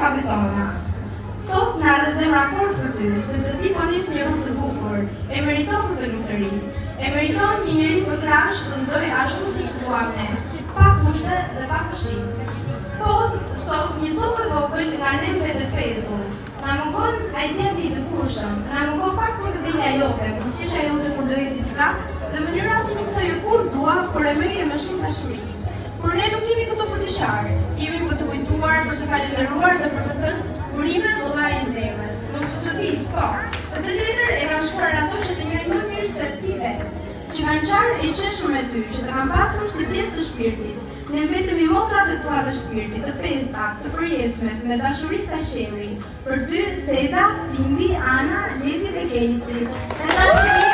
kapitona. Sot na ardhe zemra fort për ty, sepse ti po nis një rrugë të bukur. E meriton këtë lutëri. E meriton një njeri për krahas të ndoj ashtu siç duam ne, pa kushte dhe pa pushim. Po sot një copë e vogël nga ne mbetet pezull. Na mungon ai djali i dukurshëm, na mungon pak përgatitja jote, buzëqeshja jote kur do jetë diçka, dhe mënyra si të thojë kur dua, por e merrje me shumë dashuri. Por ne nuk jemi këtu për të qarë, jemi për të kujtuar, për të falendëruar dhe për të thënë urime vëllai i zemrës. Mos të çudit, po. Këtë letër e kanë shkruar ato që të njohin më mirë se ti vetë, që kanë qarë e qeshur me ty, që të kanë pasur si pjesë të shpirtit. Ne mbetemi motrat e tua të shpirtit, të pesta, të përjetshmet, me dashuri sa qielli. Për ty, Seda, Cindy, Ana, Leti dhe Casey.